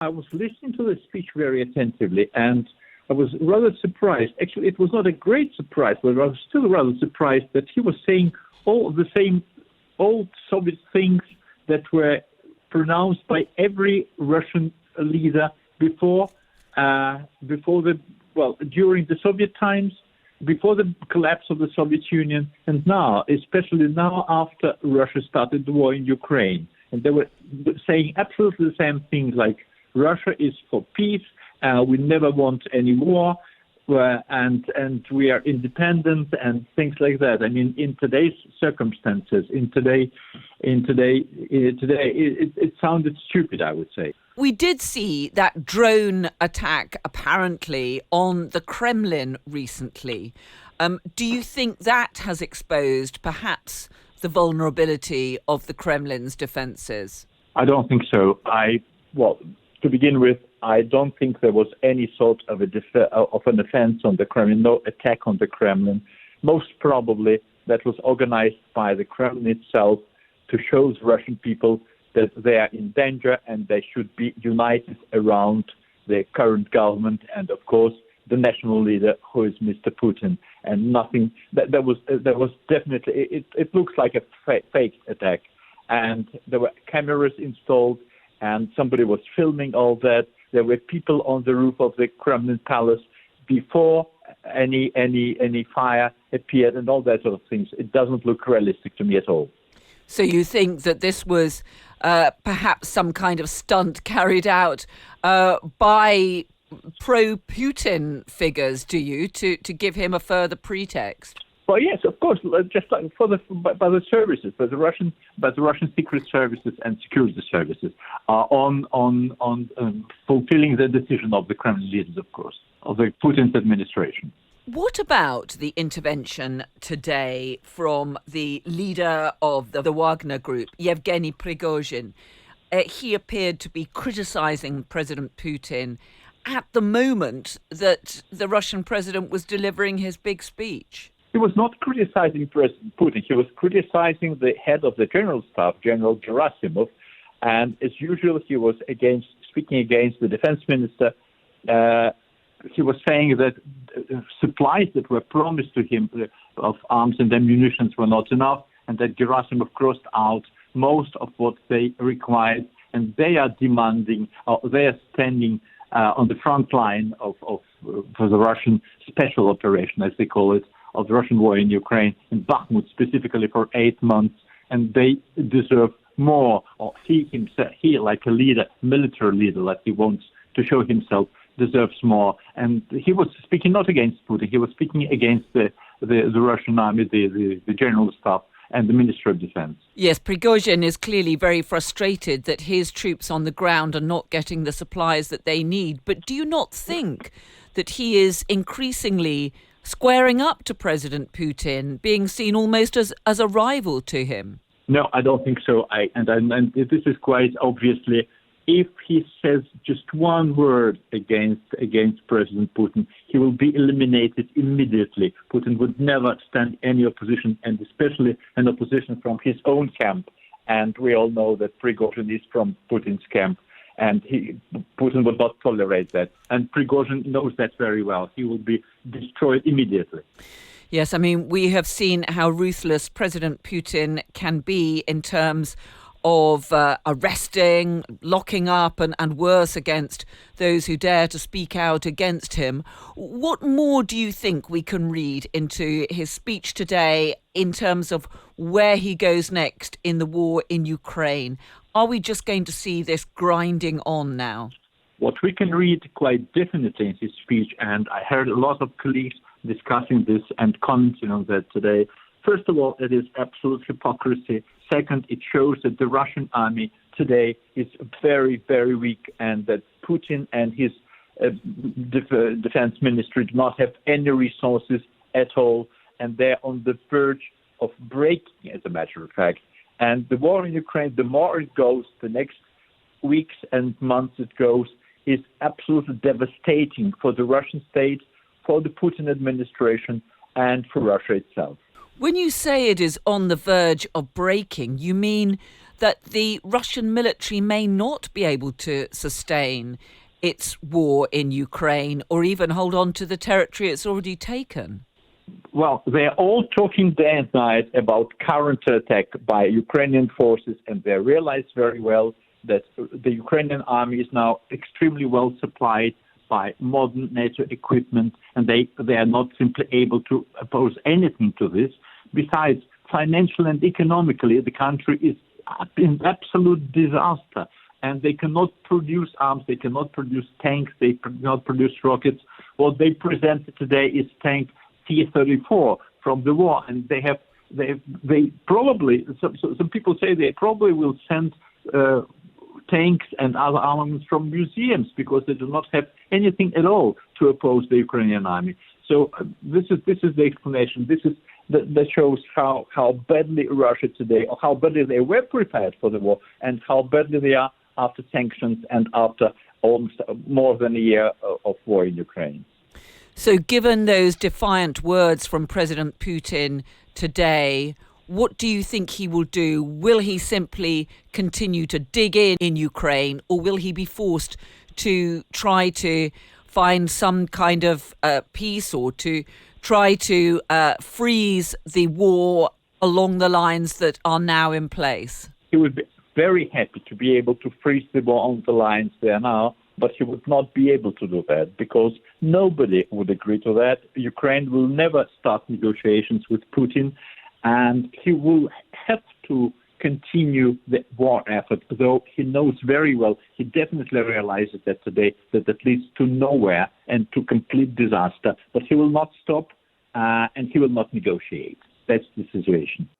I was listening to the speech very attentively, and I was rather surprised. Actually, it was not a great surprise, but I was still rather surprised that he was saying all of the same old Soviet things that were pronounced by every Russian leader during the Soviet times, before the collapse of the Soviet Union, and now, especially now after Russia started the war in Ukraine. And they were saying absolutely the same things, like Russia is for peace, we never want any war, and we are independent, and things like that. I mean, in today's circumstances, it sounded stupid, I would say. We did see that drone attack, apparently, on the Kremlin recently. Do you think that has exposed, perhaps, the vulnerability of the Kremlin's defences? I don't think so. To begin with, I don't think there was any sort of an offense on the Kremlin, no attack on the Kremlin. Most probably, that was organized by the Kremlin itself to show the Russian people that they are in danger and they should be united around the current government and, of course, the national leader, who is Mr. Putin. And nothing. That was definitely. It looks like a fake attack, and there were cameras installed, and somebody was filming all that. There were people on the roof of the Kremlin palace before any fire appeared, and all that sort of things. It doesn't look realistic to me at all. So you think that this was perhaps some kind of stunt carried out by pro-Putin figures, do you, to give him a further pretext? Well, yes, of course, just like by the services, by the Russian secret services and security services on fulfilling the decision of the Kremlin leaders, of course, of the Putin's administration. What about the intervention today from the leader of the Wagner Group, Yevgeny Pregosian? He appeared to be criticizing President Putin at the moment that the Russian president was delivering his big speech. He was not criticizing President Putin. He was criticizing the head of the general staff, General Gerasimov, and as usual, he was speaking against the defense minister. He was saying that supplies that were promised to him of arms and ammunition were not enough, and that Gerasimov crossed out most of what they required, and they are demanding, they are standing on the front line for the Russian special operation, as they call it, of the Russian war in Ukraine, in Bakhmut specifically for 8 months, and they deserve more. Or he himself, like a leader, military leader, like he wants to show himself, deserves more. And he was speaking not against Putin, he was speaking against the Russian army, the general staff, and the Ministry of Defense. Yes, Prigozhin is clearly very frustrated that his troops on the ground are not getting the supplies that they need. But do you not think that he is increasingly squaring up to President Putin, being seen almost as a rival to him? No, I don't think so. And this is quite obviously, if he says just one word against President Putin, he will be eliminated immediately. Putin would never stand any opposition, and especially an opposition from his own camp. And we all know that Prigozhin is from Putin's camp, and Putin would not tolerate that. And Prigozhin knows that very well. He will be destroyed immediately. Yes, I mean, we have seen how ruthless President Putin can be in terms of arresting, locking up and worse against those who dare to speak out against him. What more do you think we can read into his speech today in terms of where he goes next in the war in Ukraine? Are we just going to see this grinding on now? What we can read quite definitely in his speech, and I heard a lot of colleagues discussing this and commenting on that today. First of all, it is absolute hypocrisy. Second, it shows that the Russian army today is very, very weak, and that Putin and his defense ministry do not have any resources at all, and they're on the verge of breaking, as a matter of fact. And the war in Ukraine, the more it goes, the next weeks and months it goes, is absolutely devastating for the Russian state, for the Putin administration, and for Russia itself. When you say it is on the verge of breaking, you mean that the Russian military may not be able to sustain its war in Ukraine or even hold on to the territory it's already taken? Well, they're all talking day and night about counterattack by Ukrainian forces, and they realize very well that the Ukrainian army is now extremely well supplied by modern NATO equipment, and they are not simply able to oppose anything to this. Besides, financially and economically, the country is in absolute disaster, and they cannot produce arms, they cannot produce tanks, they cannot produce rockets. What they presented today is tank T-34 from the war, and they probably, some people say they probably will send tanks and other armaments from museums because they do not have anything at all to oppose the Ukrainian army. So this is the explanation. That shows how badly Russia today, or how badly they were prepared for the war, and how badly they are after sanctions and after almost more than a year of war in Ukraine. So given those defiant words from President Putin today, what do you think he will do? Will he simply continue to dig in Ukraine, or will he be forced to try to find some kind of peace, or to try to freeze the war along the lines that are now in place? He would be very happy to be able to freeze the war on the lines there now, but he would not be able to do that because nobody would agree to that. Ukraine will never start negotiations with Putin, and he will have to continue the war effort, though he knows very well, he definitely realizes that today, that leads to nowhere and to complete disaster. But he will not stop, and he will not negotiate. That's the situation.